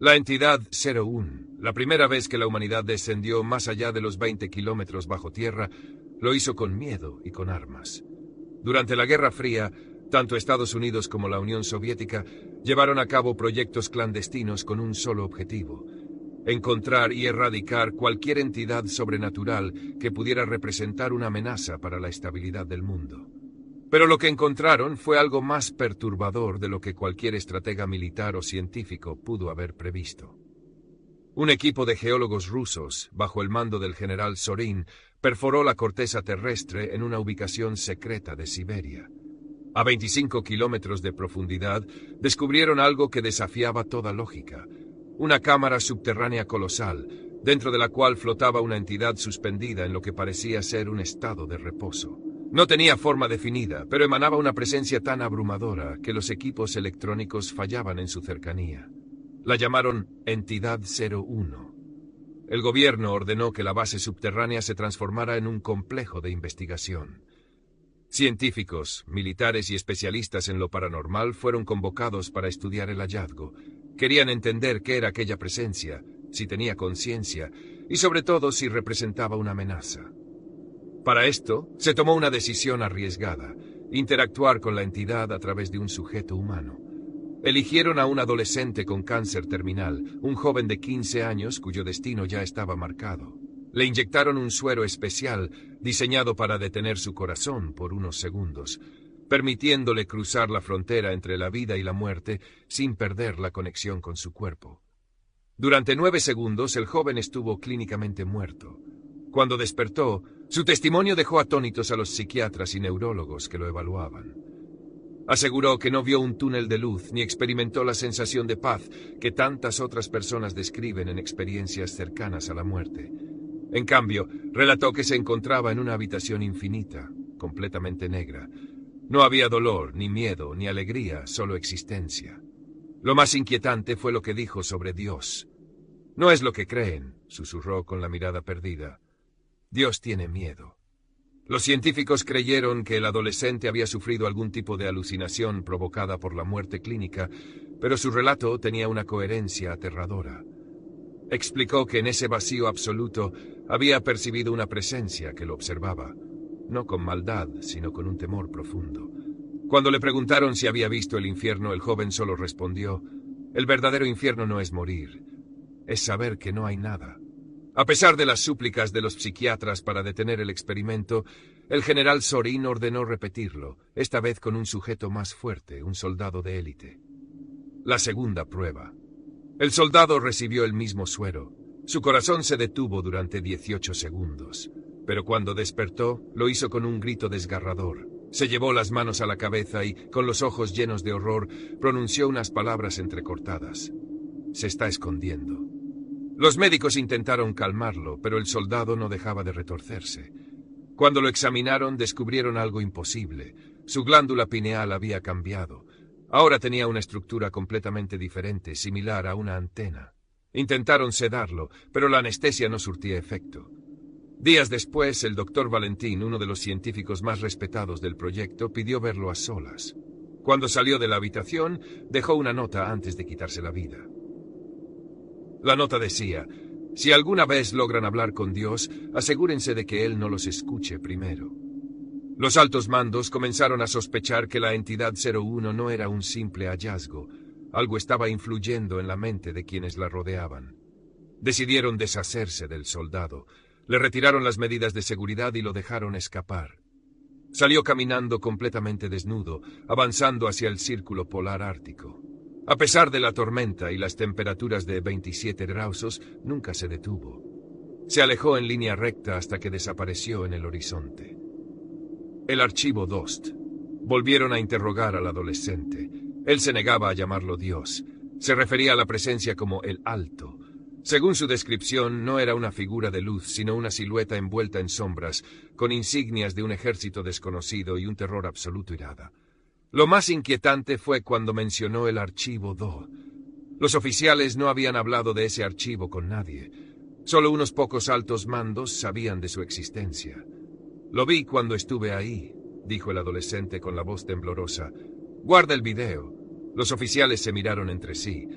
La entidad 01, la primera vez que la humanidad descendió más allá de los 20 kilómetros bajo tierra, lo hizo con miedo y con armas. Durante la Guerra Fría, tanto Estados Unidos como la Unión Soviética llevaron a cabo proyectos clandestinos con un solo objetivo: encontrar y erradicar cualquier entidad sobrenatural que pudiera representar una amenaza para la estabilidad del mundo. Pero lo que encontraron fue algo más perturbador de lo que cualquier estratega militar o científico pudo haber previsto. Un equipo de geólogos rusos, bajo el mando del general Zorin, perforó la corteza terrestre en una ubicación secreta de Siberia. A 25 kilómetros de profundidad, descubrieron algo que desafiaba toda lógica: una cámara subterránea colosal, dentro de la cual flotaba una entidad suspendida en lo que parecía ser un estado de reposo. No tenía forma definida, pero emanaba una presencia tan abrumadora que los equipos electrónicos fallaban en su cercanía. La llamaron Entidad 01. El gobierno ordenó que la base subterránea se transformara en un complejo de investigación. Científicos, militares y especialistas en lo paranormal fueron convocados para estudiar el hallazgo. Querían entender qué era aquella presencia, si tenía conciencia y sobre todo si representaba una amenaza. Para esto, se tomó una decisión arriesgada: interactuar con la entidad a través de un sujeto humano. Eligieron a un adolescente con cáncer terminal, un joven de 15 años cuyo destino ya estaba marcado. Le inyectaron un suero especial diseñado para detener su corazón por unos segundos, permitiéndole cruzar la frontera entre la vida y la muerte sin perder la conexión con su cuerpo. Durante 9 segundos el joven estuvo clínicamente muerto. Cuando despertó, su testimonio dejó atónitos a los psiquiatras y neurólogos que lo evaluaban. Aseguró que no vio un túnel de luz ni experimentó la sensación de paz que tantas otras personas describen en experiencias cercanas a la muerte. En cambio, relató que se encontraba en una habitación infinita, completamente negra. No había dolor, ni miedo, ni alegría, solo existencia. Lo más inquietante fue lo que dijo sobre Dios. «No es lo que creen», susurró con la mirada perdida. «Dios tiene miedo». Los científicos creyeron que el adolescente había sufrido algún tipo de alucinación provocada por la muerte clínica, pero su relato tenía una coherencia aterradora. Explicó que en ese vacío absoluto había percibido una presencia que lo observaba, no con maldad, sino con un temor profundo. Cuando le preguntaron si había visto el infierno, el joven solo respondió: «El verdadero infierno no es morir, es saber que no hay nada». A pesar de las súplicas de los psiquiatras para detener el experimento, el general Zorin ordenó repetirlo, esta vez con un sujeto más fuerte, un soldado de élite. La segunda prueba. El soldado recibió el mismo suero. Su corazón se detuvo durante 18 segundos, pero cuando despertó, lo hizo con un grito desgarrador. Se llevó las manos a la cabeza y, con los ojos llenos de horror, pronunció unas palabras entrecortadas. «Se está escondiendo». Los médicos intentaron calmarlo, pero el soldado no dejaba de retorcerse. Cuando lo examinaron, descubrieron algo imposible. Su glándula pineal había cambiado. Ahora tenía una estructura completamente diferente, similar a una antena. Intentaron sedarlo, pero la anestesia no surtía efecto. Días después, el doctor Valentín, uno de los científicos más respetados del proyecto, pidió verlo a solas. Cuando salió de la habitación, dejó una nota antes de quitarse la vida. La nota decía: «Si alguna vez logran hablar con Dios, asegúrense de que Él no los escuche primero». Los altos mandos comenzaron a sospechar que la entidad 01 no era un simple hallazgo. Algo estaba influyendo en la mente de quienes la rodeaban. Decidieron deshacerse del soldado. Le retiraron las medidas de seguridad y lo dejaron escapar. Salió caminando completamente desnudo, avanzando hacia el círculo polar ártico. A pesar de la tormenta y las temperaturas de 27 grados, nunca se detuvo. Se alejó en línea recta hasta que desapareció en el horizonte. El archivo DOST. Volvieron a interrogar al adolescente. Él se negaba a llamarlo Dios. Se refería a la presencia como el Alto. Según su descripción, no era una figura de luz, sino una silueta envuelta en sombras, con insignias de un ejército desconocido y un terror absoluto irada. Lo más inquietante fue cuando mencionó el archivo DO. Los oficiales no habían hablado de ese archivo con nadie. Solo unos pocos altos mandos sabían de su existencia. «Lo vi cuando estuve ahí», dijo el adolescente con la voz temblorosa. «Guarda el video». Los oficiales se miraron entre sí.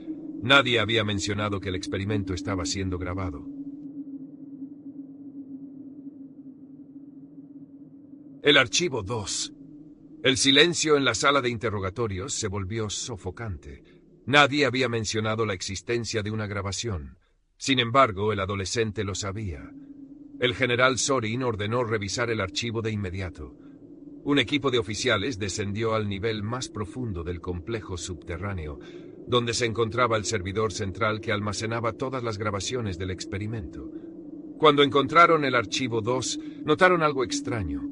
Nadie había mencionado que el experimento estaba siendo grabado. El archivo 2. El silencio en la sala de interrogatorios se volvió sofocante. Nadie había mencionado la existencia de una grabación. Sin embargo, el adolescente lo sabía. El general Zorin ordenó revisar el archivo de inmediato. Un equipo de oficiales descendió al nivel más profundo del complejo subterráneo, donde se encontraba el servidor central que almacenaba todas las grabaciones del experimento. Cuando encontraron el archivo 2, notaron algo extraño.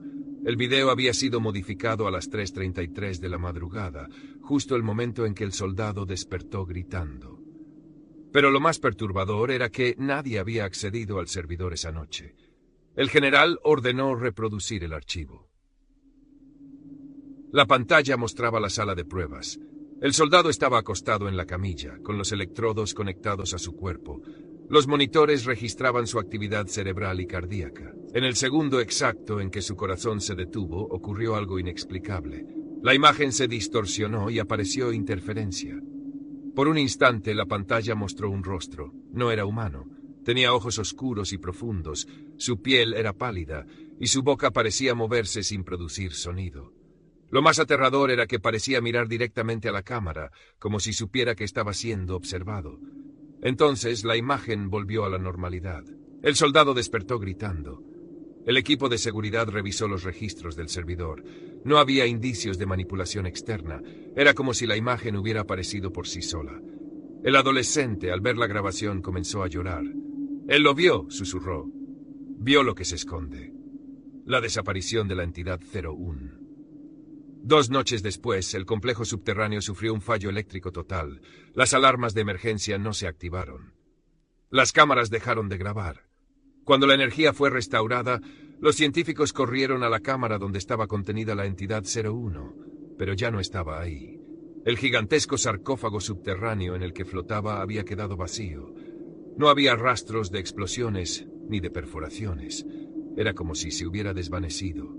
El video había sido modificado a las 3:33 de la madrugada, justo el momento en que el soldado despertó gritando. Pero lo más perturbador era que nadie había accedido al servidor esa noche. El general ordenó reproducir el archivo. La pantalla mostraba la sala de pruebas. El soldado estaba acostado en la camilla, con los electrodos conectados a su cuerpo. Los monitores registraban su actividad cerebral y cardíaca. En el segundo exacto en que su corazón se detuvo, ocurrió algo inexplicable. La imagen se distorsionó y apareció interferencia. Por un instante la pantalla mostró un rostro. No era humano. Tenía ojos oscuros y profundos, su piel era pálida y su boca parecía moverse sin producir sonido. Lo más aterrador era que parecía mirar directamente a la cámara, como si supiera que estaba siendo observado. Entonces la imagen volvió a la normalidad. El soldado despertó gritando. El equipo de seguridad revisó los registros del servidor. No había indicios de manipulación externa. Era como si la imagen hubiera aparecido por sí sola. El adolescente, al ver la grabación, comenzó a llorar. Él lo vio, susurró. Vio lo que se esconde. La desaparición de la entidad 01. 2 noches después, el complejo subterráneo sufrió un fallo eléctrico total. Las alarmas de emergencia no se activaron. Las cámaras dejaron de grabar. Cuando la energía fue restaurada, los científicos corrieron a la cámara donde estaba contenida la entidad 01, pero ya no estaba ahí. El gigantesco sarcófago subterráneo en el que flotaba había quedado vacío. No había rastros de explosiones ni de perforaciones. Era como si se hubiera desvanecido.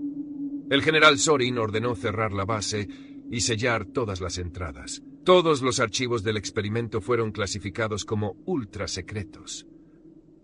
El general Zorin ordenó cerrar la base y sellar todas las entradas. Todos los archivos del experimento fueron clasificados como ultra secretos.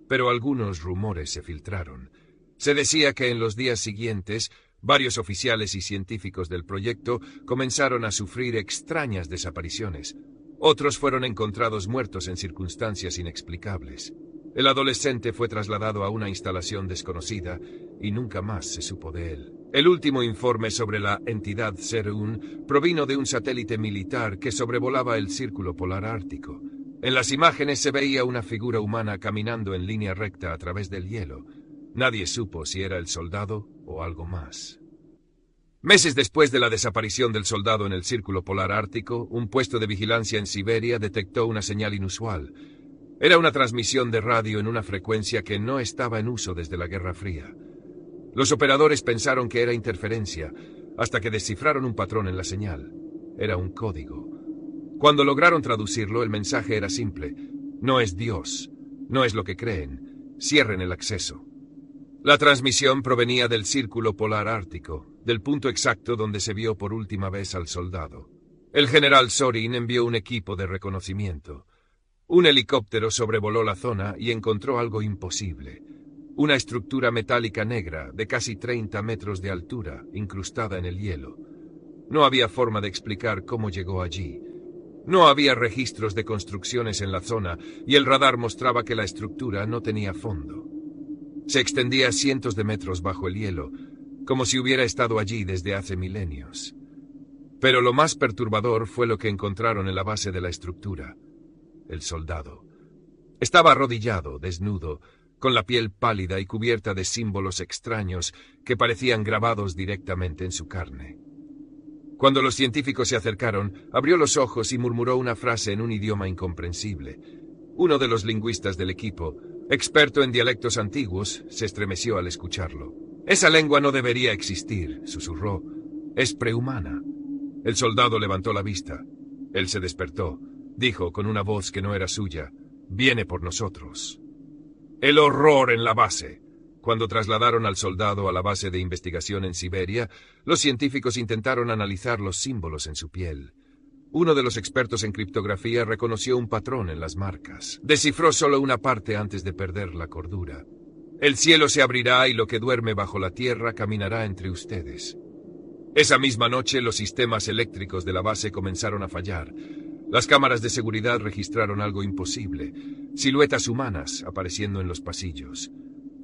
Pero algunos rumores se filtraron. Se decía que en los días siguientes, varios oficiales y científicos del proyecto comenzaron a sufrir extrañas desapariciones. Otros fueron encontrados muertos en circunstancias inexplicables. El adolescente fue trasladado a una instalación desconocida y nunca más se supo de él. El último informe sobre la entidad 01 provino de un satélite militar que sobrevolaba el círculo polar ártico. En las imágenes se veía una figura humana caminando en línea recta a través del hielo. Nadie supo si era el soldado o algo más. Meses después de la desaparición del soldado en el círculo polar ártico, un puesto de vigilancia en Siberia detectó una señal inusual. Era una transmisión de radio en una frecuencia que no estaba en uso desde la Guerra Fría. Los operadores pensaron que era interferencia, hasta que descifraron un patrón en la señal. Era un código. Cuando lograron traducirlo, el mensaje era simple. No es Dios. No es lo que creen. Cierren el acceso. La transmisión provenía del círculo polar ártico, del punto exacto donde se vio por última vez al soldado. El general Zorin envió un equipo de reconocimiento. Un helicóptero sobrevoló la zona y encontró algo imposible. Una estructura metálica negra de casi 30 metros de altura, incrustada en el hielo. No había forma de explicar cómo llegó allí. No había registros de construcciones en la zona y el radar mostraba que la estructura no tenía fondo. Se extendía cientos de metros bajo el hielo, como si hubiera estado allí desde hace milenios. Pero lo más perturbador fue lo que encontraron en la base de la estructura. El soldado. Estaba arrodillado, desnudo, con la piel pálida y cubierta de símbolos extraños que parecían grabados directamente en su carne. Cuando los científicos se acercaron, abrió los ojos y murmuró una frase en un idioma incomprensible. Uno de los lingüistas del equipo, experto en dialectos antiguos, se estremeció al escucharlo. «Esa lengua no debería existir», susurró. «Es prehumana». El soldado levantó la vista. Él se despertó. Dijo con una voz que no era suya. «Viene por nosotros». El horror en la base. Cuando trasladaron al soldado a la base de investigación en Siberia, los científicos intentaron analizar los símbolos en su piel. Uno de los expertos en criptografía reconoció un patrón en las marcas. Descifró solo una parte antes de perder la cordura. El cielo se abrirá y lo que duerme bajo la tierra caminará entre ustedes. Esa misma noche los sistemas eléctricos de la base comenzaron a fallar. Las cámaras de seguridad registraron algo imposible. Siluetas humanas apareciendo en los pasillos.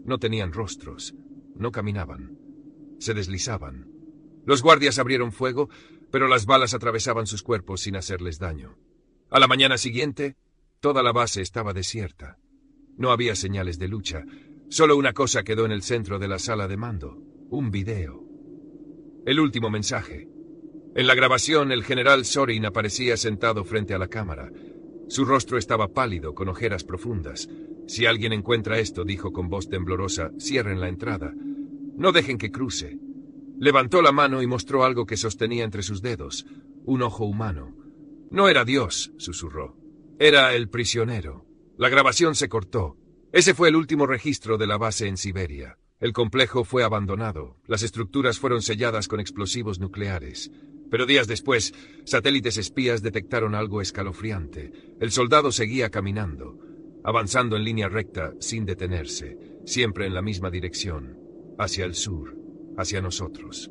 No tenían rostros. No caminaban. Se deslizaban. Los guardias abrieron fuego, pero las balas atravesaban sus cuerpos sin hacerles daño. A la mañana siguiente, toda la base estaba desierta. No había señales de lucha. Solo una cosa quedó en el centro de la sala de mando. Un video. El último mensaje. En la grabación, el general Zorin aparecía sentado frente a la cámara. Su rostro estaba pálido, con ojeras profundas. Si alguien encuentra esto, dijo con voz temblorosa, cierren la entrada. No dejen que cruce. Levantó la mano y mostró algo que sostenía entre sus dedos. Un ojo humano. No era Dios, susurró. Era el prisionero. La grabación se cortó. Ese fue el último registro de la base en Siberia. El complejo fue abandonado. Las estructuras fueron selladas con explosivos nucleares. Pero días después, satélites espías detectaron algo escalofriante. El soldado seguía caminando, avanzando en línea recta, sin detenerse, siempre en la misma dirección, hacia el sur, hacia nosotros.